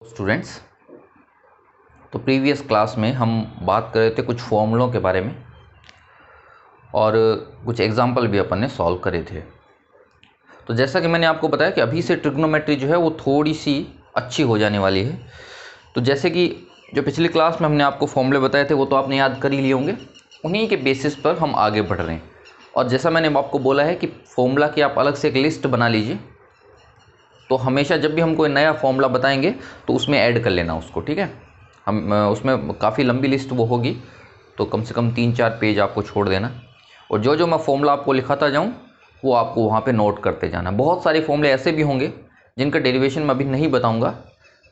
Students, तो previous class में हम बात कर रहे थे कुछ फॉर्मूलों के बारे में और कुछ एग्जाम्पल भी अपन ने सॉल्व करे थे। तो जैसा कि मैंने आपको बताया कि अभी से ट्रिग्नोमेट्री जो है वो थोड़ी सी अच्छी हो जाने वाली है। तो जैसे कि जो पिछली क्लास में हमने आपको फॉर्मूले बताए थे वो तो आपने याद कर ही लिए होंगे, उन्हीं के बेसिस पर हम आगे बढ़ रहे हैं। और जैसा मैंने आपको बोला है कि फॉर्मूला की आप अलग से एक लिस्ट बना लीजिए, तो हमेशा जब भी हम कोई नया फॉर्मूला बताएंगे तो उसमें ऐड कर लेना उसको, ठीक है। हम उसमें काफ़ी लंबी लिस्ट वो होगी, तो कम से कम 3-4 पेज आपको छोड़ देना। और जो जो मैं फॉर्मूला आपको लिखाता जाऊँ वो आपको वहाँ पे नोट करते जाना। बहुत सारे फॉर्मूले ऐसे भी होंगे जिनका डेरिवेशन मैं अभी नहीं बताऊँगा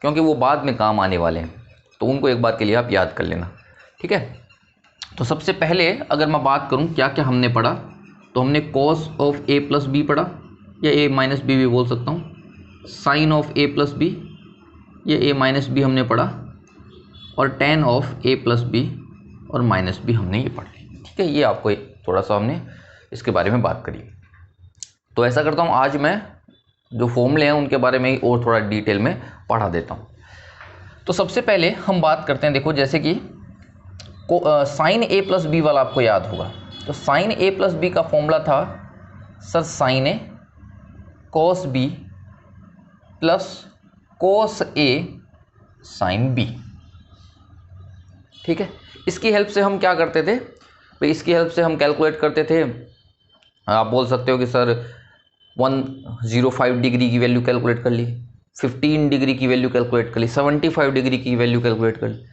क्योंकि वो बाद में काम आने वाले हैं, तो उनको एक बार के लिए आप याद कर लेना, ठीक है। तो सबसे पहले अगर मैं बात करूँ क्या क्या हमने पढ़ा, तो हमने cos of A plus B पढ़ा, या ए माइनस बी भी बोल सकता हूँ। Sine of A plus B, ये ए माइनस बी हमने पढ़ा, और tan of A plus B और माइनस बी हमने ये पढ़ ली, ठीक है। ये आपको थोड़ा सा हमने इसके बारे में बात करी। तो ऐसा करता हूँ, आज मैं जो फॉर्मूले हैं उनके बारे में ही और थोड़ा डिटेल में पढ़ा देता हूँ। तो सबसे पहले हम बात करते हैं, देखो जैसे कि साइन ए प्लस बी वाला आपको याद होगा। तो साइन ए प्लस बी का फॉर्मूला था सर साइन ए कॉस बी प्लस कोस ए साइन बी, ठीक है। इसकी हेल्प से हम क्या करते थे भाई, इसकी हेल्प से हम कैलकुलेट करते थे। आप बोल सकते हो कि सर 105 डिग्री की वैल्यू कैलकुलेट कर ली, 15 डिग्री की वैल्यू कैलकुलेट कर ली, 75 डिग्री की वैल्यू कैलकुलेट कर ली।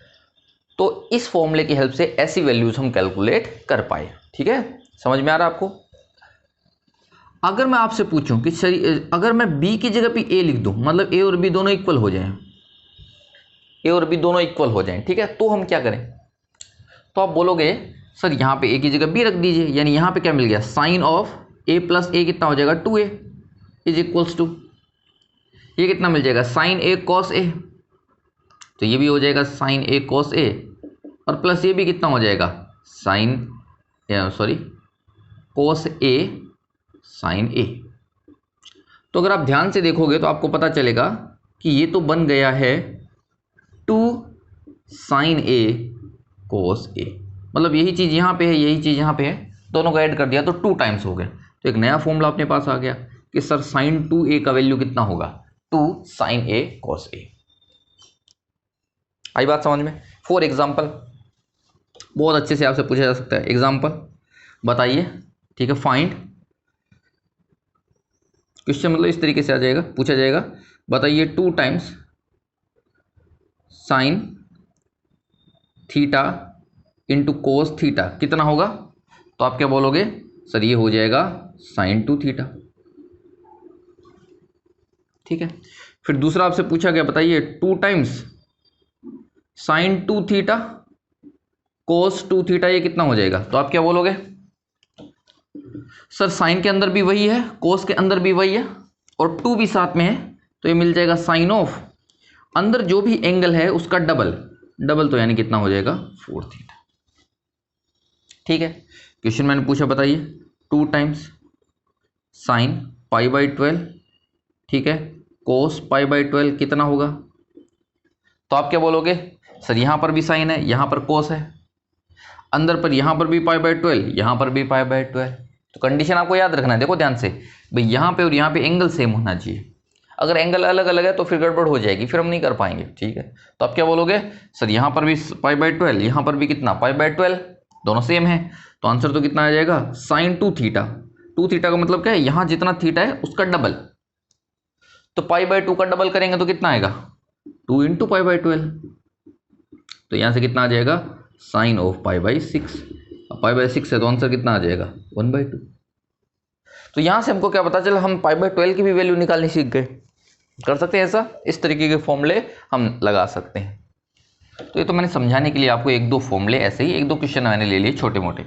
तो इस फॉर्मूले की हेल्प से ऐसी वैल्यूज हम कैलकुलेट कर पाए, ठीक है। समझ में आ रहा है आपको? अगर मैं आपसे पूछूं कि सर अगर मैं b की जगह पे a लिख दूं, मतलब a और b दोनों इक्वल हो जाएं, a और b दोनों इक्वल हो जाएं, ठीक है, तो हम क्या करें? तो आप बोलोगे सर यहाँ पे a की जगह b रख दीजिए, यानी यहाँ पे क्या मिल गया, sine of a plus a कितना हो जाएगा, 2a इज इक्वल्स टू ये कितना मिल जाएगा, साइन a कॉस a, तो ये भी हो जाएगा साइन a कॉस a, और प्लस ये भी कितना हो जाएगा, साइन कोस a साइन ए। तो अगर आप ध्यान से देखोगे तो आपको पता चलेगा कि ये तो बन गया है 2 साइन ए कोस ए, मतलब यही चीज़ यहाँ पे है, यही चीज़ यहाँ पे है, दोनों को ऐड कर दिया तो 2 टाइम्स हो गया। तो एक नया फॉर्मूला अपने पास आ गया कि सर साइन 2a का वैल्यू कितना होगा, 2 साइन ए कोस ए। आई बात समझ में? फॉर एग्जाम्पल बहुत अच्छे से आपसे पूछा जा सकता है, एग्जाम्पल बताइए, ठीक है। फाइंड क्वेश्चन मतलब इस तरीके से आ जाएगा, पूछा जाएगा बताइए 2 times sine theta into cos theta कितना होगा, तो आप क्या बोलोगे, सर ये हो जाएगा साइन 2 थीटा, ठीक है। फिर दूसरा आपसे पूछा गया बताइए 2 times sign 2 theta cos 2 theta ये कितना हो जाएगा, तो आप क्या बोलोगे, सर साइन के अंदर भी वही है, कोस के अंदर भी वही है, और 2 भी साथ में है, तो ये मिल जाएगा साइन ऑफ अंदर जो भी एंगल है उसका डबल, तो यानी कितना हो जाएगा 4 थीटा, ठीक है। क्वेश्चन मैंने पूछा बताइए 2 टाइम्स साइन पाई बाई 12, ठीक है, कोस पाई बाई 12 कितना होगा, तो आप क्या बोलोगे, सर यहां पर भी साइन है, यहां पर कोस है, अंदर पर यहां पर भी पाई बाई 12, यहां पर भी पाई बाई 12। तो कंडीशन आपको याद रखना है, देखो ध्यान से भाई, यहाँ पे और यहाँ पे एंगल सेम होना चाहिए, अगर एंगल अलग अलग है तो फिर गड़बड़ हो जाएगी, फिर हम नहीं कर पाएंगे, ठीक है। तो आप क्या बोलोगे, सर यहाँ पर भी पाई बाई 12, यहाँ पर भी कितना पाई बाई 12, दोनों सेम है, तो आंसर तो कितना आ जाएगा, साइन 2 थीटा। 2 थीटा का मतलब क्या है, यहाँ जितना थीटा है उसका डबल, तो पाई बाई 2 का डबल करेंगे तो कितना आएगा, 2 इंटू पाई बाई 12, तो यहाँ से कितना आ जाएगा, sine of pi by 6, pi by 6 है तो आंसर कितना आ जाएगा 1/2। तो यहां से हमको क्या पता चला, हम पाई बाई 12 की भी वैल्यू निकालनी सीख गए। कर सकते हैं ऐसा, इस तरीके के फॉर्मूले हम लगा सकते हैं। तो ये तो मैंने समझाने के लिए आपको 1-2 फॉर्मूले, ऐसे ही 1-2 क्वेश्चन मैंने ले लिए छोटे मोटे,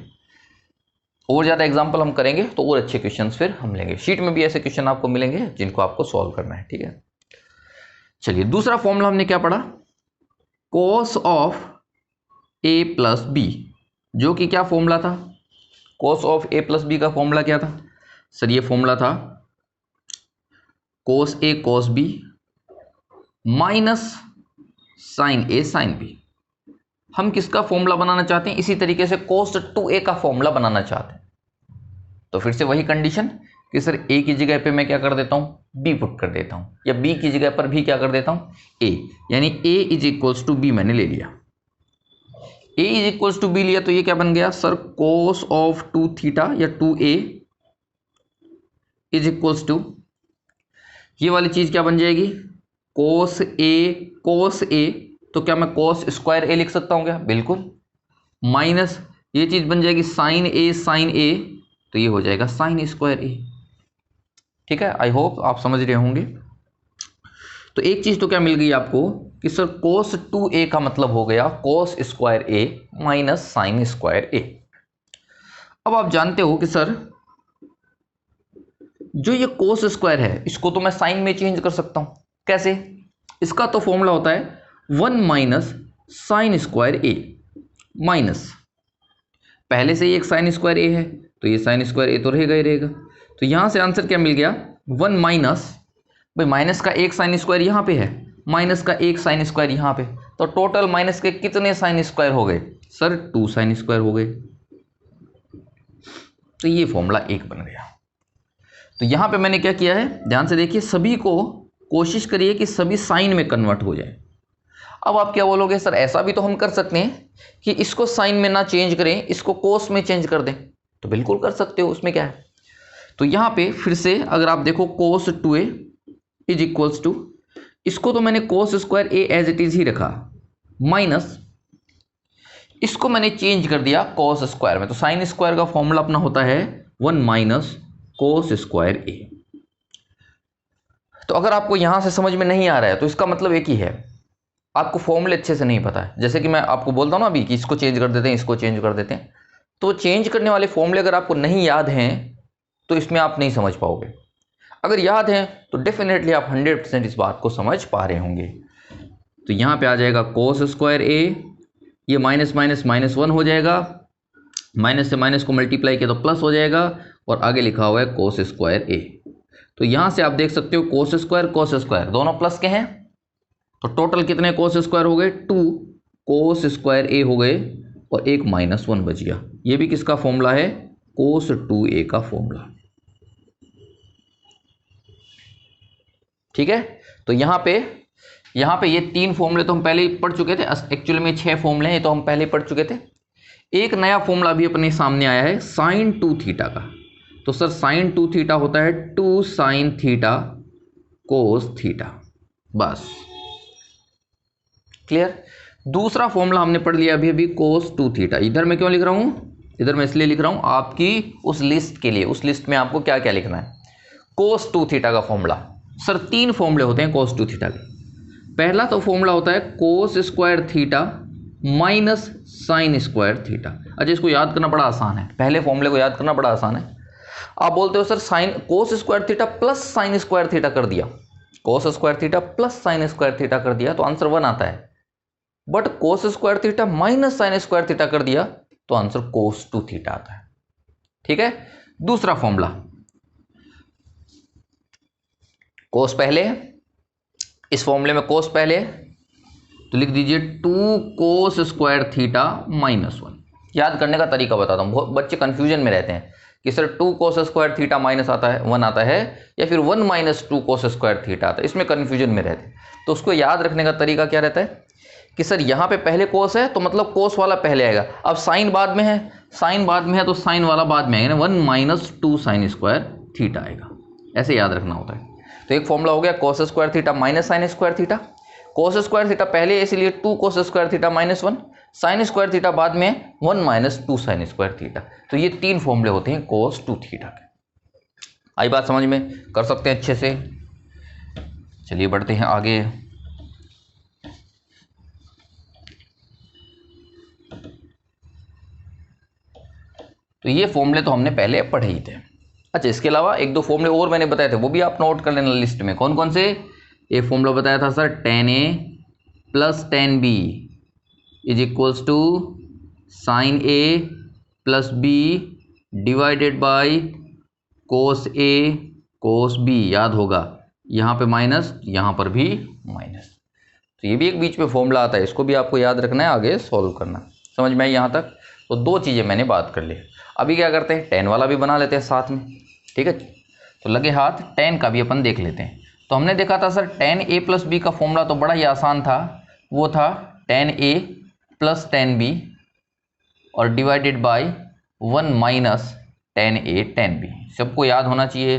और ज़्यादा एग्जाम्पल हम करेंगे तो और अच्छे क्वेश्चन फिर हम लेंगे। शीट में भी ऐसे क्वेश्चन आपको मिलेंगे जिनको आपको सॉल्व करना है, ठीक है। चलिए दूसरा फॉर्मूला हमने क्या पढ़ा, cos of A plus B, जो कि क्या फॉर्मूला था, cos of A plus B का फॉर्मूला क्या था, सर ये फॉर्मूला था cos A cos B minus sine A sine B. हम किसका फॉर्मूला बनाना चाहते हैं? इसी तरीके से cos 2a का फॉर्मूला बनाना चाहते हैं। तो फिर से वही कंडीशन कि सर a की जगह पे मैं क्या कर देता हूं, b पुट कर देता हूं, या b की जगह पर भी क्या कर देता हूं, a, यानी a is equals to b मैंने ले लिया। a is equals to b लिया तो ये क्या बन गया सर, cos ऑफ 2 थीटा या 2a इज इक्वल्स टू, ये वाली चीज क्या बन जाएगी, cos a, तो क्या मैं cos स्क्वायर a लिख सकता हूं क्या? बिल्कुल। माइनस ये चीज बन जाएगी साइन a, तो ये हो जाएगा साइन स्क्वायर a। ठीक है, आई होप आप समझ रहे होंगे। तो एक चीज तो क्या मिल गई आपको कि सर cos 2a का मतलब हो गया cos square a minus sine square a। अब आप जानते हो कि सर जो ये cos स्क्वायर है इसको तो मैं साइन में चेंज कर सकता हूं। कैसे? इसका तो फॉर्मूला होता है 1 minus sine square a, minus पहले से ही एक साइन स्क्वायर a है तो ये साइन स्क्वायर a तो रहेगा ही रहेगा। तो यहां से आंसर क्या मिल गया, 1 माइनस, भाई माइनस का एक साइन स्क्वायर यहां पे है, माइनस का एक साइन स्क्वायर यहां पे, तो टोटल माइनस के कितने साइन स्क्वायर हो गए सर, 2 साइन स्क्वायर हो गए। तो ये फॉर्मूला 1 बन गया। तो यहां पे मैंने क्या किया है, ध्यान से देखिए, सभी को कोशिश करिए कि सभी साइन में कन्वर्ट हो जाए। अब आप क्या बोलोगे सर, ऐसा भी तो हम कर सकते हैं कि इसको साइन में ना चेंज करें, इसको कोस में चेंज कर दें। तो बिल्कुल कर सकते हो, उसमें क्या है। तो यहां पे फिर से अगर आप देखो cos 2a is equals to, इसको तो मैंने cos square a as it is ही रखा, माइनस इसको मैंने चेंज कर दिया cos स्क्वायर में। तो साइन स्क्वायर का फॉर्मूला अपना होता है 1 माइनस cos स्क्वायर a। तो अगर आपको यहां से समझ में नहीं आ रहा है तो इसका मतलब एक ही है, आपको फॉर्मूले अच्छे से नहीं पता है। जैसे कि मैं आपको बोलता हूं ना अभी कि इसको चेंज कर देते हैं, इसको चेंज कर देते हैं, तो चेंज करने वाले फॉर्मूले अगर आपको नहीं याद हैं तो इसमें आप नहीं समझ पाओगे। अगर याद हैं तो डेफिनेटली आप 100% इस बात को समझ पा रहे होंगे। तो यहां पे आ जाएगा cos स्क्वायर a, ये माइनस माइनस माइनस 1 हो जाएगा, माइनस से माइनस को मल्टीप्लाई किया तो प्लस हो जाएगा, और आगे लिखा हुआ है cos स्क्वायर a। तो यहां से आप देख सकते हो cos स्क्वायर दोनों प्लस के हैं, तो टोटल कितने cos स्क्वायर हो गए, 2 cos स्क्वायर a हो गए, और एक माइनस 1 बच गया। ये भी किसका फॉर्मूला है, cos 2a का फॉर्मूला। ठीक है, तो यहां पे ये 3 फॉर्मूले तो हम पहले ही पढ़ चुके थे। एक्चुअली में 6 फॉर्मूले हैं, ये तो हम पहले पढ़ चुके थे। एक नया फॉर्मूला भी अपने सामने आया है साइन 2 थीटा का। तो सर साइन 2 थीटा होता है 2 साइन थीटा कोस थीटा, बस क्लियर। दूसरा फॉर्मूला हमने पढ़ लिया अभी कोस 2 थीटा। इधर मैं क्यों लिख रहा हूं, इधर मैं इसलिए लिख रहा हूं आपकी उस लिस्ट के लिए, उस लिस्ट में आपको क्या क्या लिखना है। कोस 2 थीटा का फॉर्मूला, सर 3 फॉर्मूले होते हैं कोस 2 थीटा के। पहला तो फॉर्मूला होता है कोस square theta minus sign square theta. अच्छा, इसको याद करना बड़ा आसान है, पहले फॉर्मूले को याद करना बड़ा आसान है। आप बोलते हो sir sine cos square theta plus sign square theta कर दिया, कोस square theta plus sign square theta कर दिया तो आंसर 1 आता है। But cos square theta minus sign square theta कर दिया तो आंसर कोस 2 थीटा आता है। ठीक है, दूसरा फॉर्मूला, कोस पहले, इस फॉर्मूले में कोस पहले, तो लिख दीजिए 2 कोस स्क्वायर थीटा माइनस 1। याद करने का तरीका बताता हूं, बहुत बच्चे कंफ्यूजन में रहते हैं कि sir 2 cos square theta minus आता है 1 आता है, या फिर 1 माइनस 2 कोस स्क्वायर थीटा आता है, इसमें कंफ्यूजन में रहते हैं। तो उसको याद रखने का तरीका क्या रहता है कि सर यहाँ पे पहले कोस है तो मतलब कोस वाला पहले आएगा। अब साइन बाद में है, साइन बाद में है तो साइन वाला बाद में आएगा ना, 1 माइनस 2 साइन स्क्वायर थीटा आएगा, ऐसे याद रखना होता है। तो एक फॉर्मूला हो गया कोस square theta minus sign square theta, कोस स्क्वायर थीटा पहले इसलिए 2 cos square theta minus 1, sign square theta बाद में 1 माइनस 2 साइन स्क्वायर थीटा। तो ये 3 फॉर्मूले होते हैं कोस 2 थीटा के। आई बात समझ में, कर सकते हैं अच्छे से। चलिए बढ़ते हैं आगे। तो ये फॉर्मूले तो हमने पहले पढ़े ही थे। अच्छा, इसके अलावा 1-2 फॉर्मूले और मैंने बताए थे, वो भी आप नोट कर लेना लिस्ट में। कौन कौन से? एक फॉर्मूला बताया था sir tan A plus tan B is equals to sine A plus B divided by cos A cos B। याद होगा, यहाँ पे माइनस, यहाँ पर भी माइनस। तो ये भी एक बीच में फॉर्मूला आता है, इसको भी आपको याद रखना है, आगे सॉल्व करना। समझ में आई यहाँ तक? तो दो चीज़ें मैंने बात कर ली। अभी क्या करते हैं, tan वाला भी बना लेते हैं साथ में, ठीक है। तो लगे हाथ tan का भी अपन देख लेते हैं। तो हमने देखा था sir tan a plus B का फॉर्मूला तो बड़ा ही आसान था, वो था tan a plus tan b और divided by 1 minus tan a tan b। सबको याद होना चाहिए,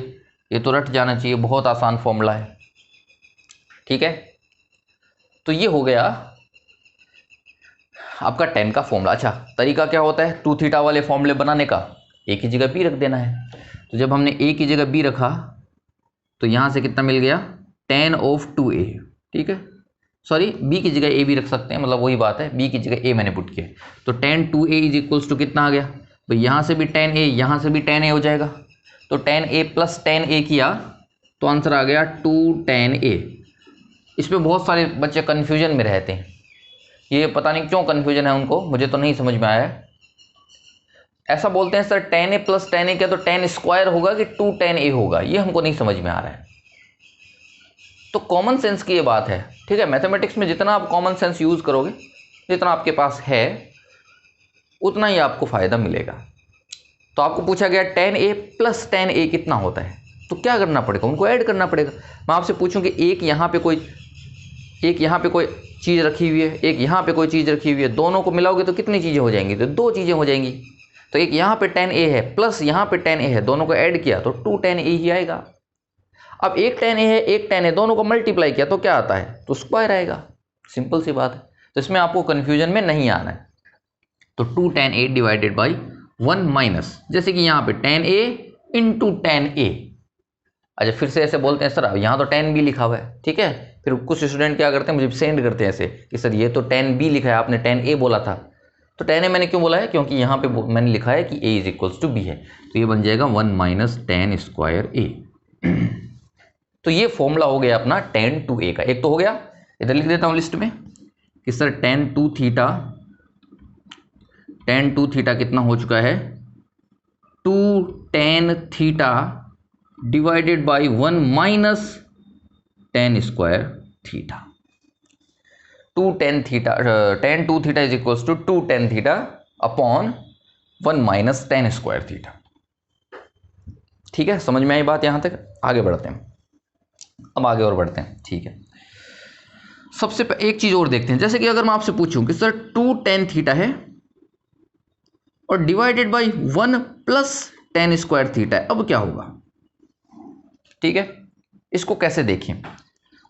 ये तो रट जाना चाहिए, बहुत आसान फॉर्मूला है, ठीक है। तो ये हो गया आपका tan का फॉर्मूला। अच्छा, तरीका क्या होता है 2 थीटा वाले फॉर्मूले बनाने का? a की जगह b रख देना है। तो जब हमने a की जगह b रखा तो यहाँ से कितना मिल गया, tan ऑफ 2a, ठीक है। सॉरी, b की जगह a भी रख सकते हैं, मतलब वही बात है, b की जगह a मैंने पुट किया। तो tan 2a is equals to कितना आ गया, तो यहाँ से भी tan a, यहाँ से भी tan a हो जाएगा। तो tan a plus tan a किया तो आंसर आ गया 2 tan a। इसमें बहुत सारे बच्चे कन्फ्यूजन में रहते हैं, ये पता नहीं क्यों कन्फ्यूजन है उनको, मुझे तो नहीं समझ में आया है। ऐसा बोलते हैं sir tan a plus tan a क्या तो tan स्क्वायर होगा कि 2 tan a होगा, ये हमको नहीं समझ में आ रहा है। तो कॉमन सेंस की ये बात है, ठीक है। मैथमेटिक्स में जितना आप कॉमन सेंस यूज़ करोगे, जितना आपके पास है, उतना ही आपको फ़ायदा मिलेगा। तो आपको पूछा गया tan a plus tan a कितना होता है, तो क्या करना पड़ेगा, उनको ऐड करना पड़ेगा। मैं आपसे पूछूं कि एक यहाँ पे कोई चीज़ रखी हुई है, एक यहाँ पे कोई चीज़ रखी हुई है, दोनों को मिलाओगे तो कितनी चीज़ें हो जाएंगी, तो 2 चीज़ें हो जाएंगी। तो एक यहाँ पे tan a है प्लस यहाँ पे tan a है, दोनों को ऐड किया तो 2 tan a ही आएगा। अब एक tan a है एक tan a, दोनों को मल्टीप्लाई किया तो क्या आता है, तो स्क्वायर आएगा। सिंपल सी बात है, तो इसमें आपको कन्फ्यूजन में नहीं आना है। तो 2 tan a divided by 1 minus, जैसे कि यहाँ पे tan a into tan a। अच्छा, फिर से ऐसे बोलते हैं सर यहाँ तो tan b लिखा हुआ है, ठीक है। फिर कुछ स्टूडेंट क्या करते हैं, मुझे सेंड करते हैं ऐसे कि सर ये तो tan b लिखा है, आपने tan a बोला था। तो tan a मैंने क्यों बोला है, क्योंकि यहाँ पे मैंने लिखा है कि a is equals to b है, तो ये बन जाएगा 1 माइनस tan स्क्वायर a। तो ये फॉर्मूला हो गया अपना tan 2a का। एक तो हो गया, इधर लिख देता हूँ लिस्ट में कि सर tan 2 थीटा कितना हो चुका है, 2 tan theta divided by 1 minus tan square theta. 2 tan theta, tan 2 theta is equals to 2 tan theta upon 1 minus tan square theta. ठीक है, समझ में आई बात यहाँ तक? आगे बढ़ते हैं, अब आगे और बढ़ते हैं, ठीक है। सबसे एक चीज और देखते हैं, जैसे कि अगर मैं आपसे पूछूं कि सर 2 tan थीटा है और divided by 1 plus tan square theta है, अब क्या होगा? ठीक है, इसको कैसे देखें,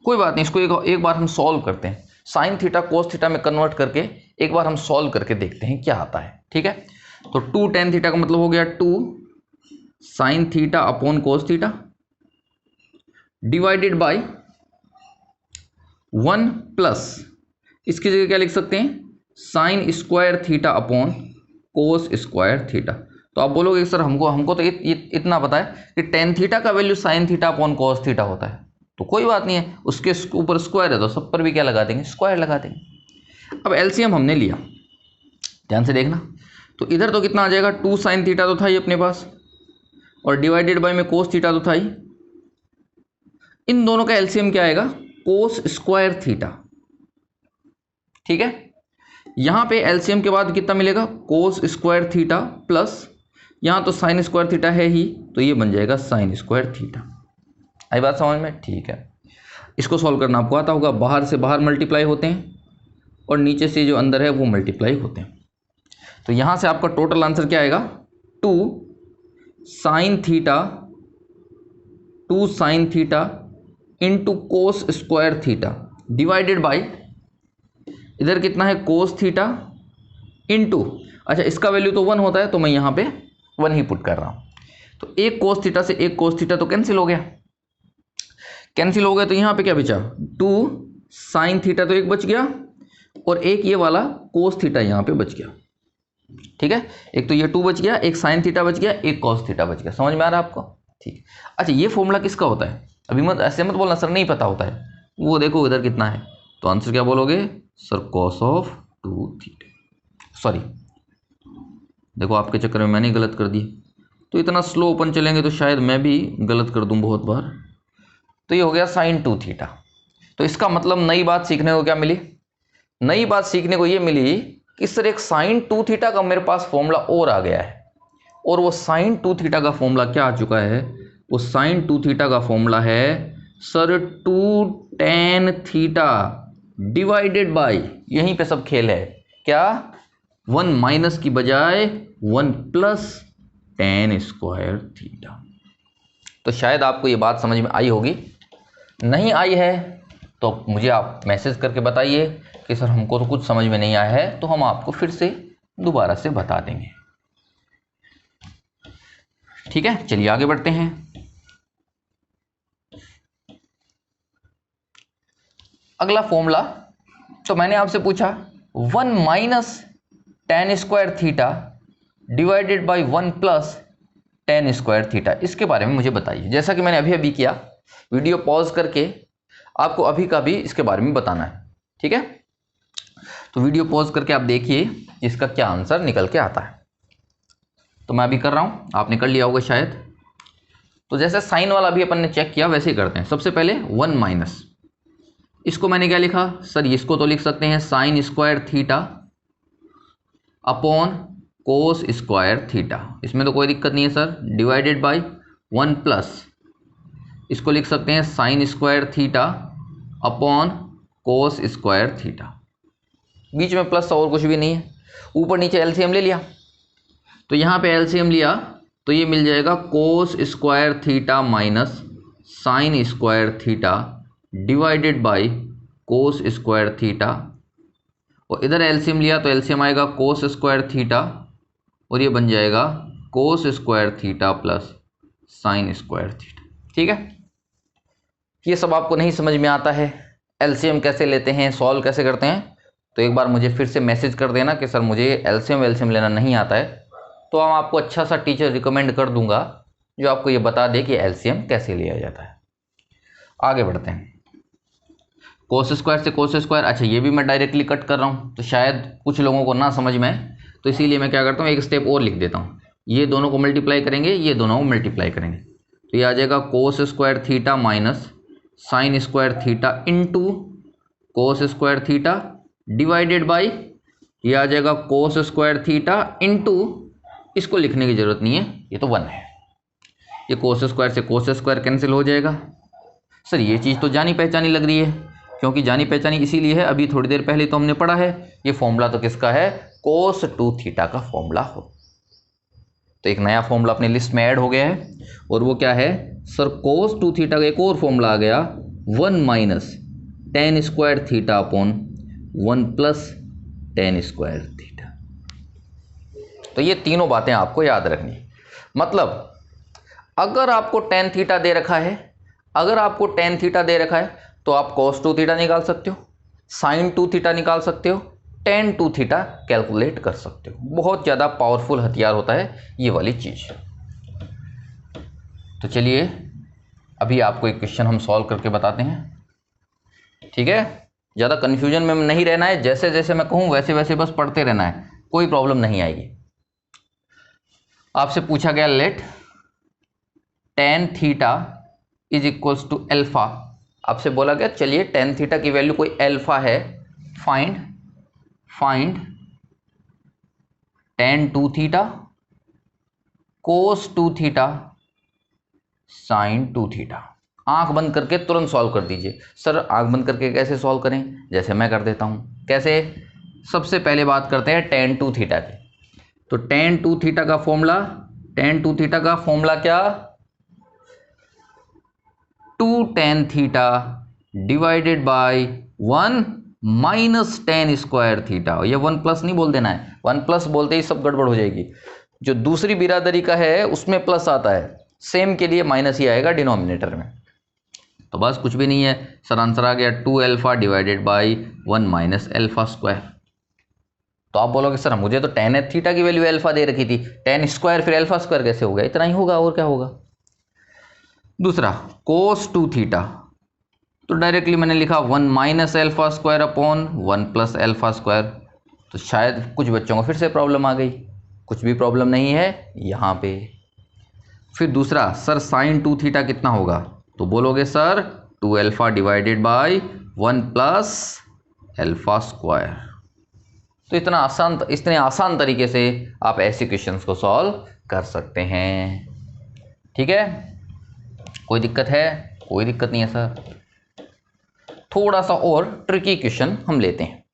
कोई बात नहीं, इसको एक बार हम सॉल्व करते हैं। साइन थीटा कोस थीटा में कन्वर्ट करके एक बार हम सॉल्व करके देखते हैं क्या आता है, ठीक है। तो 2 tan थीटा का मतलब हो गया 2 sine theta upon cos theta divided by 1 plus, इसकी जगह क्या लिख सकते हैं, sine square theta upon cos square theta. तो आप बोलोगे सर हमको तो इतना पता है कि tan थीटा का value sine theta upon cos theta होता है, तो कोई बात नहीं है, उसके ऊपर स्क्वायर है तो सब पर भी क्या लगा देंगे, स्क्वायर लगा देंगे। अब एलसीएम हमने लिया, ध्यान से देखना, तो इधर तो कितना आ जाएगा, 2 साइन थीटा तो था ही अपने पास और डिवाइडेड बाई में कोस थीटा तो था ही, इन दोनों का एलसीएम क्या आएगा, कोस स्क्वायर थीटा। ठीक है, यहां पे एलसीएम के बाद कितना मिलेगा, कोस स्क्वायर थीटा प्लस यहां तो साइन स्क्वायर थीटा है ही, तो ये बन जाएगा साइन स्क्वायर थीटा। आई बात समझ में? ठीक है, इसको सॉल्व करना आपको आता होगा, बाहर से बाहर मल्टीप्लाई होते हैं और नीचे से जो अंदर है वो मल्टीप्लाई होते हैं। तो यहां से आपका टोटल आंसर क्या आएगा, 2 sine theta into cos square theta divided by, इधर कितना है कोस थीटा इंटू, अच्छा इसका वैल्यू तो 1 होता है तो मैं यहाँ पे 1 ही पुट कर रहा हूँ। तो एक कोस थीटा से एक कोस थीटा तो कैंसिल हो गया, तो यहाँ पे क्या बचा, 2 साइन थीटा तो एक बच गया और एक ये वाला कोस थीटा यहाँ पे बच गया। ठीक है, एक तो ये 2 बच गया, एक साइन थीटा बच गया, एक कॉस थीटा बच गया। समझ में आ रहा है आपको? ठीक। अच्छा, ये फॉर्मूला किसका होता है, अभी मत ऐसे मत बोलना सर नहीं पता होता है, वो देखो इधर कितना है, तो आंसर क्या बोलोगे sir, cos of 2 theta. Sorry, देखो आपके चक्कर में मैंने गलत कर दिया, तो इतना स्लो अपन चलेंगे तो शायद मैं भी गलत कर दूं बहुत बार। तो ये हो गया साइन 2 थीटा। तो इसका मतलब नई बात सीखने को क्या मिली? नई बात सीखने को ये मिली कि सर एक साइन 2 थीटा का मेरे पास फॉर्मूला और आ गया है, और वो साइन 2 थीटा का फॉर्मूला क्या आ चुका है? वो साइन 2 थीटा का फॉर्मूला है sir 2 tan theta divided by, यहीं पे सब खेल है क्या, 1 माइनस की बजाय 1 प्लस tan स्क्वायर थीटा। तो शायद आपको ये बात समझ में आई होगी, नहीं आई है तो मुझे आप मैसेज करके बताइए कि सर हमको तो कुछ समझ में नहीं आया है, तो हम आपको फिर से दोबारा से बता देंगे। ठीक है, चलिए आगे बढ़ते हैं। अगला फॉर्मूला, तो मैंने आपसे पूछा 1 minus tan square theta divided by 1 plus tan square theta, इसके बारे में मुझे बताइए। जैसा कि मैंने अभी अभी किया, वीडियो पॉज करके आपको अभी का भी इसके बारे में बताना है। ठीक है, तो वीडियो पॉज करके आप देखिए इसका क्या आंसर निकल के आता है। तो मैं अभी कर रहा हूं, आपने कर लिया होगा शायद। तो जैसे साइन वाला भी अपन ने चेक किया वैसे ही करते हैं। सबसे पहले 1 माइनस, इसको मैंने क्या लिखा सर, इसको तो लिख सकते हैं sine square theta upon cos square theta, इसमें तो कोई दिक्कत नहीं है सर, डिवाइडेड बाय 1 प्लस, इसको लिख सकते हैं sine square theta upon cos square theta, बीच में प्लस और कुछ भी नहीं है। ऊपर नीचे एलसीएम ले लिया, तो यहाँ पे एलसीएम लिया तो ये मिल जाएगा cos square theta minus sign square theta divided by cos square theta, और इधर एलसीएम लिया तो एलसीएम आएगा कोस स्क्वायर थीटा, और ये बन जाएगा cos square theta plus sign square theta. ठीक है, ये सब आपको नहीं समझ में आता है, एलसीएम कैसे लेते हैं, सॉल्व कैसे करते हैं, तो एक बार मुझे फिर से मैसेज कर देना कि सर मुझे एलसीएम लेना नहीं आता है, तो हम आपको अच्छा सा टीचर रिकमेंड कर दूंगा जो आपको ये बता दे कि एलसीएम कैसे लिया जाता है। आगे बढ़ते हैं। कोस स्क्वायर से कोस स्क्वायर, अच्छा ये भी मैं डायरेक्टली कट कर रहा हूँ तो शायद कुछ लोगों को ना समझ में आए, तो इसीलिए मैं क्या करता हूँ एक स्टेप और लिख देता हूँ। ये दोनों को मल्टीप्लाई करेंगे, ये दोनों को मल्टीप्लाई करेंगे, तो ये आ जाएगा cos square theta minus sign square theta into cos square theta divided by, ये आ जाएगा कोस स्क्वायर थीटा इंटू, इसको लिखने की जरूरत नहीं है, ये तो 1 है, ये कोस स्क्वायर से कोस स्क्वायर कैंसिल हो जाएगा। सर ये चीज़ तो जानी पहचानी लग रही है, क्योंकि जानी पहचानी इसीलिए है, अभी थोड़ी देर पहले तो हमने पढ़ा है, ये फॉर्मूला तो किसका है, कोस 2 थीटा का फॉर्मूला हो। तो एक नया फॉर्मूला अपनी लिस्ट में ऐड हो गया है, और वो क्या है सर, कोस 2 थीटा का एक और फॉर्मूला आ गया 1 minus tan square theta upon 1 plus tan square theta. तो ये तीनों बातें आपको याद रखनी है। मतलब अगर आपको tan थीटा दे रखा है, अगर आपको tan थीटा दे रखा है तो आप cos 2 थीटा निकाल सकते हो, sin 2 थीटा निकाल सकते हो, tan 2 थीटा कैलकुलेट कर सकते हो। बहुत ज़्यादा पावरफुल हथियार होता है ये वाली चीज़। तो चलिए अभी आपको एक क्वेश्चन हम सॉल्व करके बताते हैं। ठीक है, ज़्यादा कन्फ्यूजन में नहीं रहना है, जैसे जैसे मैं कहूँ वैसे वैसे बस पढ़ते रहना है, कोई प्रॉब्लम नहीं आएगी। आपसे पूछा गया let tan theta is equals to alpha, आपसे बोला गया चलिए tan थीटा की वैल्यू कोई एल्फा है, find tan 2 theta cos 2 theta sine 2 theta. आंख बंद करके तुरंत सॉल्व कर दीजिए। सर आंख बंद करके कैसे सॉल्व करें, जैसे मैं कर देता हूं। कैसे, सबसे पहले बात करते हैं tan 2 थीटा की। तो tan 2 थीटा का फॉर्मूला, tan 2 थीटा का फॉर्मूला क्या, 2 tan theta divided by 1 minus tan square theta. ये 1 प्लस नहीं बोल देना है, 1 प्लस बोलते ही सब गड़बड़ हो जाएगी। जो दूसरी बिरादरी का है उसमें प्लस आता है, सेम के लिए माइनस ही आएगा डिनोमिनेटर में। तो बस कुछ भी नहीं है सर, आंसर आ गया 2 alpha divided by 1 minus alpha square. तो आप बोलोगे सर मुझे तो tan थीटा की वैल्यू अल्फा दे रखी थी, tan स्क्वायर फिर अल्फा स्क्वायर कैसे होगा, इतना ही होगा और क्या होगा। दूसरा कोस 2 थीटा, तो डायरेक्टली मैंने लिखा 1 minus alpha square upon 1 plus alpha square. तो शायद कुछ बच्चों को फिर से प्रॉब्लम आ गई, कुछ भी प्रॉब्लम नहीं है यहाँ पे। फिर दूसरा सर साइन 2 थीटा कितना होगा, तो बोलोगे sir 2 alpha divided by 1 plus alpha square. तो इतने आसान तरीके से आप ऐसे क्वेश्चंस को सॉल्व कर सकते हैं। ठीक है, कोई दिक्कत है? कोई दिक्कत नहीं है सर। थोड़ा सा और ट्रिकी क्वेश्चन हम लेते हैं।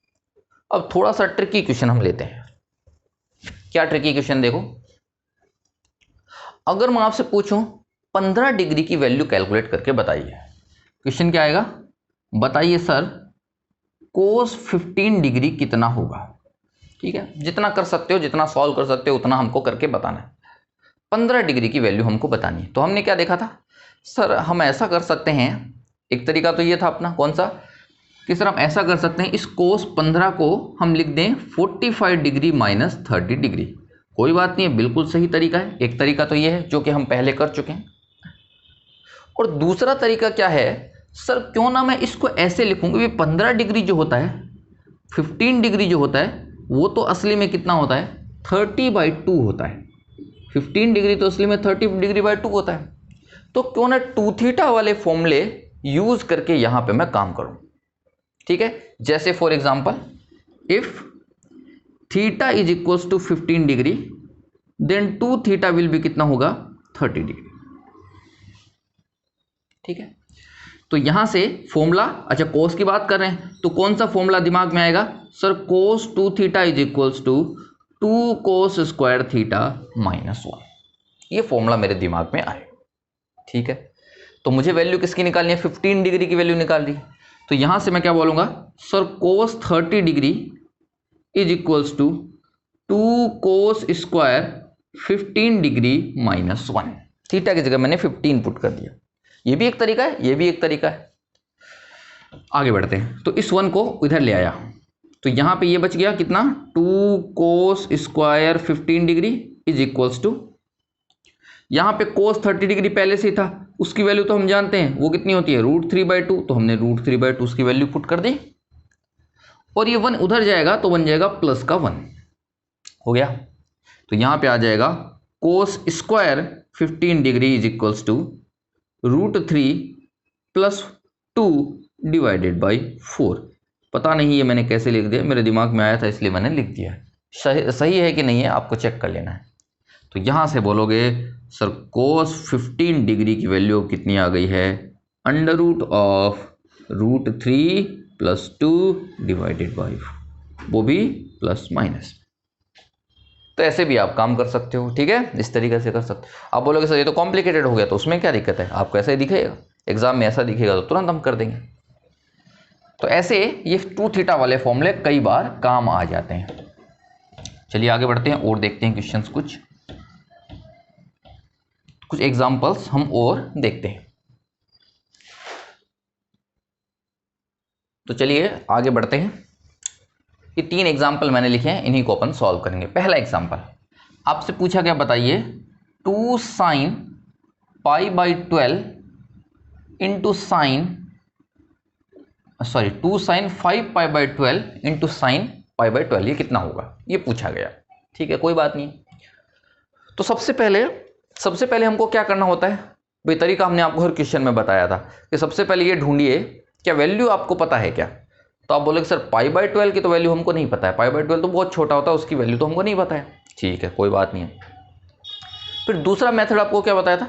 अब थोड़ा सा ट्रिकी क्वेश्चन हम लेते हैं। क्या ट्रिकी क्वेश्चन? देखो, अगर मैं आपसे पूछूं 15 डिग्री की वैल्यू कैलकुलेट करके बताइए। क्वेश्चन क्या आएगा? बताइए सर कोस 15 डिग्री कितना होगा। ठीक है, जितना कर सकते हो, जितना सॉल्व कर सकते हो उतना हमको करके बताना है। 15 डिग्री की वैल्यू हमको बतानी है। तो हमने क्या देखा था सर, हम ऐसा कर सकते हैं, एक तरीका तो ये था अपना, कौन सा, कि सर हम ऐसा कर सकते हैं, इस कोस 15 को हम लिख दें 45 डिग्री माइनस 30 डिग्री। कोई बात नहीं है, बिल्कुल सही तरीका है। एक तरीका तो ये है जो कि हम पहले कर चुके हैं। और दूसरा तरीका क्या है सर, क्यों ना मैं इसको ऐसे लिखूं कि 15 डिग्री जो होता है, 15 डिग्री जो होता है, वो तो असली में कितना होता है, 30/2 होता है। 15 डिग्री तो असली में 30 डिग्री/2 होता है। तो क्यों ना 2 थीटा वाले फॉर्मूले यूज करके यहां पे मैं काम करूं। ठीक है, जैसे for example, if theta is equals to 15 degree then 2 theta will be कितना होगा, 30 डिग्री। ठीक है, तो यहां से फॉर्मूला, अच्छा कोस की बात कर रहे हैं तो कौन सा फॉर्मूला दिमाग में आएगा sir, cos 2 theta is equals to 2 cos square theta minus 1। ये फॉर्मूला मेरे दिमाग में आए। ठीक है, तो मुझे वैल्यू किसकी निकालनी है, 15 डिग्री की वैल्यू निकाल दी। तो यहां से मैं क्या बोलूंगा sir, cos 30 degree is equals to 2 cos square 15 degree minus 1। Theta की जगह मैंने 15 पुट कर दिया। ये भी एक तरीका है, ये भी एक तरीका है। आगे बढ़ते हैं। तो इस 1 को इधर ले आया, तो यहां पे ये बच गया कितना, 2 cos square 15 degree is equals to, यहां पे कोस 30 डिग्री पहले से था, उसकी वैल्यू तो हम जानते हैं वो कितनी होती है, √3/2। तो हमने √3/2 उसकी वैल्यू पुट कर दी, और ये 1 उधर जाएगा तो बन जाएगा प्लस का 1 हो गया। तो यहां पे आ जाएगा cos square 15 degree is equals to √3 + 2 divided by 4। पता नहीं ये मैंने कैसे लिख दिया, मेरे दिमाग में आया था इसलिए मैंने लिख दिया। सही है कि नहीं है आपको चेक कर लेना है। तो यहां से बोलोगे सर कोस 15 डिग्री की वैल्यू कितनी आ गई है, √3 + 2 डिवाइडेड बाई, वो भी प्लस माइनस। तो ऐसे भी आप काम कर सकते हो। ठीक है, इस तरीके से कर सकते हो। आप बोलोगे सर ये तो कॉम्प्लिकेटेड हो गया, तो उसमें क्या दिक्कत है, आपको ऐसा ही दिखेगा, एग्जाम में ऐसा दिखेगा तो तुरंत हम कर देंगे। तो ऐसे ये 2 थीटा वाले फॉर्मूले कई बार काम आ जाते हैं। चलिए आगे बढ़ते हैं और देखते हैं क्वेश्चंस, कुछ एग्जांपल्स हम और देखते हैं। तो चलिए आगे बढ़ते हैं। ये 3 एग्जाम्पल मैंने लिखे हैं, इन्हीं को अपन सॉल्व करेंगे। पहला एग्जाम्पल आपसे पूछा गया, बताइए 2 sin π/12 into sine 2 sin 5π/12 into sine π/12, ये कितना होगा, ये पूछा गया। ठीक है, कोई बात नहीं। तो सबसे पहले हमको क्या करना होता है भाई, तरीका हमने आपको हर क्वेश्चन में बताया था कि सबसे पहले ये ढूंढिए क्या वैल्यू आपको पता है क्या। तो आप बोलोगे सर π/12 की तो वैल्यू हमको नहीं पता है, π/12 तो बहुत छोटा होता है, उसकी वैल्यू तो हमको नहीं पता है। ठीक है, कोई बात नहीं है। फिर दूसरा मेथड आपको क्या बताया था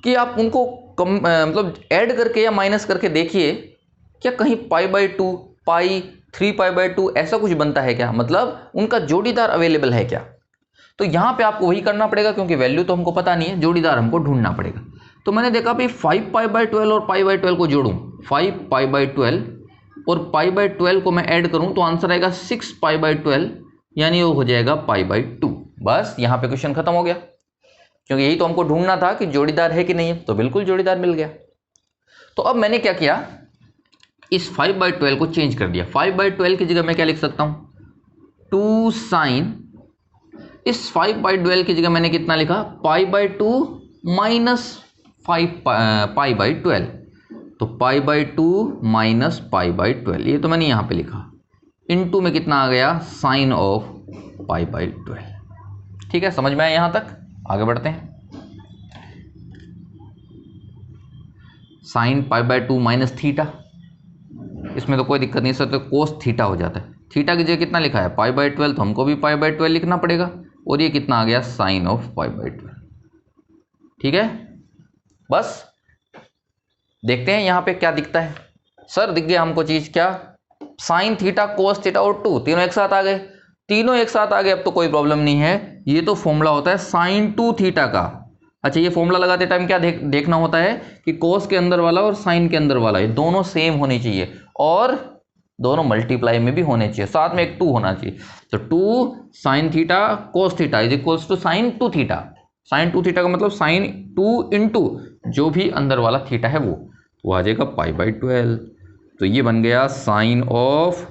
कि आप उनको मतलब ऐड करके या माइनस करके देखिए क्या कहीं π/2 पाई 3π/2 ऐसा कुछ बनता है क्या, मतलब उनका जोड़ीदार अवेलेबल है क्या। तो यहां पे आपको वही करना पड़ेगा, क्योंकि वैल्यू तो हमको पता नहीं है, जोड़ीदार हमको ढूंढना पड़ेगा। तो मैंने देखा भाई 5π/12 और π/12 को जोड़ूं, 5π/12 और π/12 को मैं ऐड करूं तो आंसर आएगा 6π/12, यानी वो हो जाएगा π/2। बस यहां पे क्वेश्चन खत्म हो गया, क्योंकि यही तो हमको ढूंढना था कि जोड़ीदार है कि नहीं है। तो बिल्कुल जोड़ीदार मिल गया। तो अब मैंने क्या किया, इस 5/12 को चेंज कर दिया। 5/12 की जगह मैं क्या लिख सकता हूं, 2 sin, इस 5/12 की जगह मैंने कितना लिखा, π/2 माइनस 5π/12, तो π/2 माइनस π/12, ये तो मैंने यहां पे लिखा। इनटू में कितना आ गया, साइन ऑफ π/12। ठीक है, समझ में आया यहां तक। आगे बढ़ते हैं। साइन π/2 माइनस थीटा, इसमें तो कोई दिक्कत नहीं सर, तो कोस थीटा हो जाता है। थीटा की जगह कितना लिखा है π/12, तो हमको भी π/12 लिखना पड़ेगा, और ये कितना आ गया साइन ऑफ π/12। ठीक है, बस देखते हैं यहाँ पे क्या दिखता है। सर दिख गया हमको चीज, क्या साइन थीटा कोस थीटा और 2 तीनों एक साथ आ गए, तीनों एक साथ आ गए, अब तो कोई प्रॉब्लम नहीं है। ये तो फॉर्मूला होता है साइन 2 थीटा का। अच्छा, ये फॉर्मूला लगाते टाइम क्या देखना होता है कि कोस के अंदर वाला और साइन के अंदर वाला ये दोनों सेम होनी चाहिए, और दोनों मल्टीप्लाई में भी होने चाहिए, साथ में एक 2 होना चाहिए। तो 2 sine theta cos theta is equals to sine 2 theta. Sine 2 theta का मतलब साइन 2 इंटू जो भी अंदर वाला थीटा है वो आ जाएगा π/12। तो ये बन गया साइन ऑफ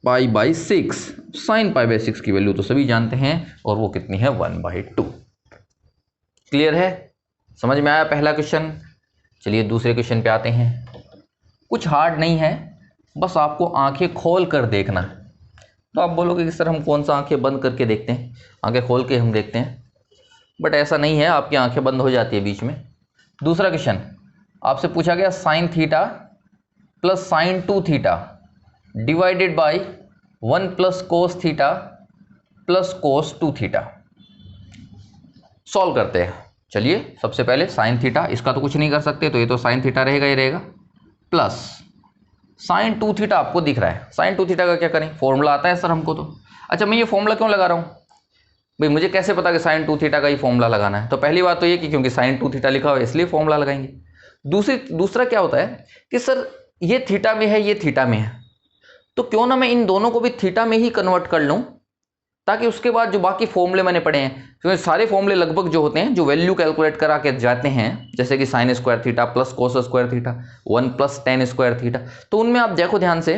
π/6। साइन π/6 की वैल्यू तो सभी जानते हैं, और वो कितनी है 1/2। क्लियर है, समझ में आया पहला क्वेश्चन। चलिए दूसरे क्वेश्चन पे आते हैं। कुछ हार्ड नहीं है, बस आपको आंखें खोल कर देखना है। तो आप बोलोगे कि सर हम कौन सा आंखें बंद करके देखते हैं, आंखें खोल के हम देखते हैं, बट ऐसा नहीं है, आपकी आंखें बंद हो जाती है बीच में। दूसरा क्वेश्चन आपसे पूछा गया sine theta plus sign 2 theta divided by 1 plus cos theta plus cos 2 theta. Solve करते हैं। चलिए सबसे पहले साइन थीटा, इसका तो कुछ नहीं कर सकते, तो ये तो साइन थीटा रहेगा ही रहेगा, प्लस साइन 2 थीटा आपको दिख रहा है। साइन 2 थीटा का क्या करें, फॉर्मूला आता है सर हमको तो। अच्छा, मैं ये फॉर्मूला क्यों लगा रहा हूँ भाई, मुझे कैसे पता कि साइन 2 थीटा का ही फॉर्मूला लगाना है। तो पहली बात तो ये कि क्योंकि साइन 2 थीटा लिखा हुआ है इसलिए फॉर्मूला लगाएंगे। दूसरा क्या होता है कि सर ये थीटा में है, ये थीटा में है, तो क्यों ना मैं इन दोनों को भी थीटा में ही कन्वर्ट कर लूँ, ताकि उसके बाद जो बाकी फॉर्मूले मैंने पढ़े हैं, क्योंकि सारे फॉर्मूले लगभग जो होते हैं जो वैल्यू कैलकुलेट करा के जाते हैं, जैसे कि sign square theta plus cos square theta 1 plus ten square theta, तो उनमें आप देखो ध्यान से,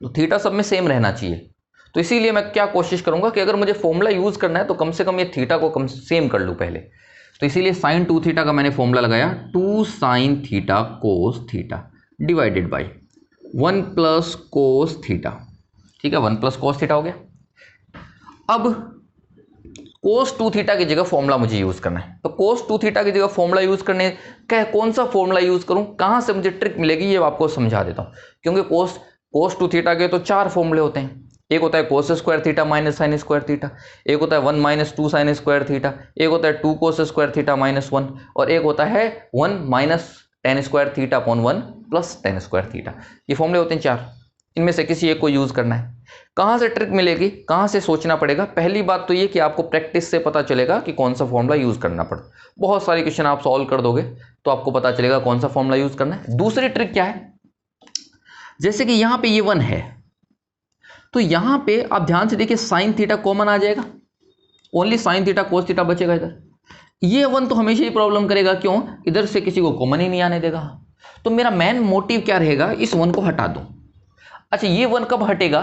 तो थीटा सब में सेम रहना चाहिए। तो इसीलिए मैं क्या कोशिश करूंगा कि अगर मुझे फॉर्मूला यूज करना है तो कम से कम ये थीटा को सेम कर लूँ पहले। तो इसीलिए साइन 2 थीटा का मैंने फॉर्मूला लगाया 2 sine theta cos theta divided by 1 plus cos theta. ठीक है, 1 प्लस कोस थीटा हो गया। अब कोस 2 थीटा की जगह फॉर्मूला मुझे यूज करना है, तो कोस 2 थीटा की जगह फॉर्मूला यूज करने का कौन सा फॉर्मूला यूज करूं, कहां से मुझे ट्रिक मिलेगी, ये आपको समझा देता हूं। क्योंकि कोस 2 थीटा के तो 4 फॉर्मूले होते हैं। एक होता है कोस square theta minus sign square theta, एक होता है 1 माइनस 2 साइन स्क्वायर थीटा, एक होता है 2 कोस स्क्वायर थीटा माइनस 1, और एक होता है 1 minus ten square theta upon 1 plus ten square theta. ये फॉर्मूले होते हैं 4, इनमें से किसी एक को यूज करना है। कहां से ट्रिक मिलेगी, कहां से सोचना पड़ेगा, पहली बात तो ये कि आपको प्रैक्टिस से पता चलेगा कि कौन सा फॉर्मूला यूज करना पड़ता। बहुत सारे क्वेश्चन आप सॉल्व कर दोगे तो आपको पता चलेगा कौन सा फॉर्मूला यूज करना है। दूसरी ट्रिक क्या है, जैसे कि यहां पे ये 1 है, तो यहां पे आप ध्यान से देखिए साइन थीटा कॉमन आ जाएगा, only sign theta cos theta बचेगा इधर। ये 1 तो हमेशा ही प्रॉब्लम करेगा, क्यों, इधर से किसी को कॉमन ही नहीं आने देगा। तो मेरा मेन मोटिव क्या रहेगा, इस 1 को हटा दूं। अच्छा, ये 1 कब हटेगा,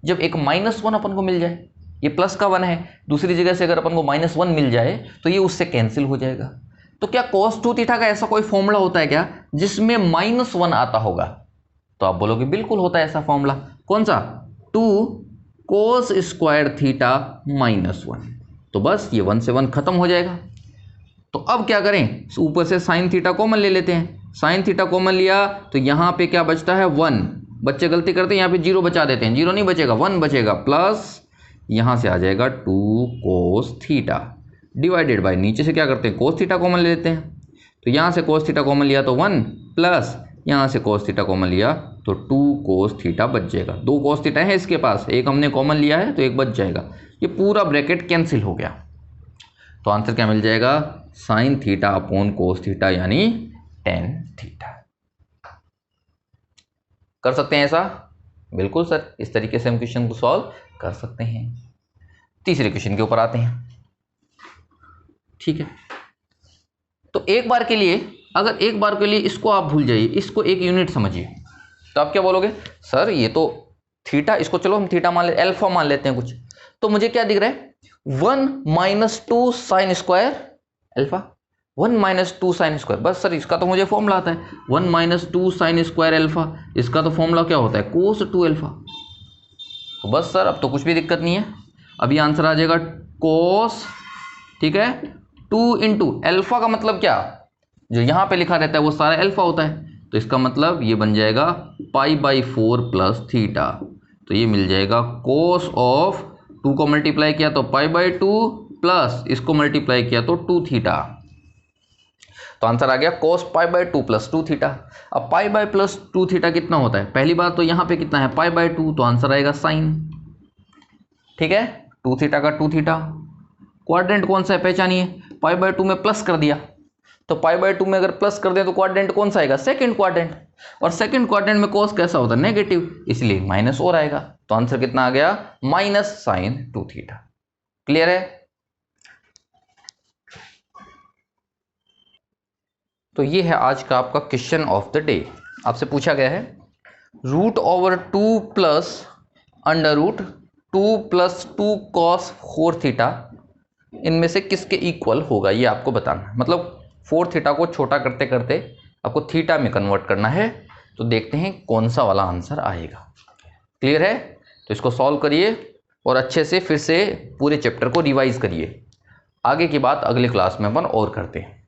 जब एक -1 अपन को मिल जाए। ये प्लस का 1 है, दूसरी जगह से अगर अपन को -1 मिल जाए तो ये उससे कैंसिल हो जाएगा। तो क्या cos 2 थीटा का ऐसा कोई फॉर्मूला होता है क्या जिसमें -1 आता होगा, तो आप बोलोगे बिल्कुल होता है ऐसा फॉर्मूला। कौन सा, 2 cos स्क्वायर थीटा -1। तो बस ये 1 से 1 खत्म हो जाएगा। तो अब क्या करें, ऊपर से साइन थीटा कॉमन ले लेते हैं। साइन थीटा कॉमन लिया तो यहां पे क्या बचता है 1, बच्चे गलती करते हैं यहाँ पे 0 बचा देते हैं, 0 नहीं बचेगा 1 बचेगा, प्लस यहाँ से आ जाएगा 2 कोस थीटा डिवाइडेड बाय, नीचे से क्या करते हैं कोस थीटा कॉमन ले लेते हैं। तो यहाँ से कोस थीटा कॉमन लिया तो 1, प्लस यहाँ से कोस थीटा कॉमन लिया तो 2 कोस थीटा बच जाएगा। 2 कोस थीटा है इसके पास, एक हमने कॉमन लिया है तो एक बच जाएगा, ये पूरा ब्रैकेट कैंसिल हो गया। तो आंसर क्या मिल जाएगा, sine theta upon cos theta यानी टेन थीटा। कर सकते हैं ऐसा, बिल्कुल सर, इस तरीके से हम क्वेश्चन को सॉल्व कर सकते हैं। तीसरे क्वेश्चन के ऊपर आते हैं। ठीक है, तो एक बार के लिए, अगर एक बार के लिए इसको आप भूल जाइए, इसको एक यूनिट समझिए, तो आप क्या बोलोगे, सर ये तो थीटा, इसको चलो हम थीटा मान ले, अल्फा मान लेते हैं कुछ, तो मुझे क्या दिख रहा है 1 minus 2 sine square alpha, 1 minus 2 sine square. बस सर इसका तो मुझे फॉर्मूला आता है 1 माइनस 2 साइन स्क्वायर अल्फा, इसका तो फॉर्मूला क्या होता है कोस 2 अल्फा। तो बस सर अब तो कुछ भी दिक्कत नहीं है, अभी आंसर आ जाएगा कोस, ठीक है, 2 इंटू अल्फा का मतलब क्या, जो यहाँ पे लिखा रहता है वो सारा अल्फा होता है, तो इसका मतलब ये बन जाएगा π/4 प्लस थीटा। तो ये मिल जाएगा कोस ऑफ 2 को मल्टीप्लाई किया तो π/2 प्लस इसको मल्टीप्लाई किया तो 2 थीटा। तो आंसर आ गया कोस π/2 प्लस 2 थीटा। अब π/2 थीटा कितना होता है? पहली बात तो यहाँ पे कितना है π/2, तो आंसर आएगा साइन। ठीक है, 2 थीटा का 2 थीटा। क्वाड्रेंट कौन सा है पहचानिए, π/2 में प्लस कर दिया तो π/2 में अगर प्लस कर दें तो क्वाड्रेंट कौन सा आएगा? Second quadrant. और सेकंड क्वाड्रेंट में कोस कैसा होता है? नेगेटिव, इसलिए माइनस और आएगा। तो आंसर कितना आ गया? Minus sign 2 theta. क्लियर है? तो ये है आज का आपका क्वेश्चन ऑफ द डे। आपसे पूछा गया है √2 प्लस √2 प्लस 2 cos 4 थीटा इनमें से किसके इक्वल होगा, ये आपको बताना है। मतलब 4 थीटा को छोटा करते करते आपको थीटा में कन्वर्ट करना है। तो देखते हैं कौन सा वाला आंसर आएगा। क्लियर है? तो इसको सॉल्व करिए और अच्छे से फिर से पूरे चैप्टर को रिवाइज करिए। आगे की बात अगले क्लास में अपन और करते हैं।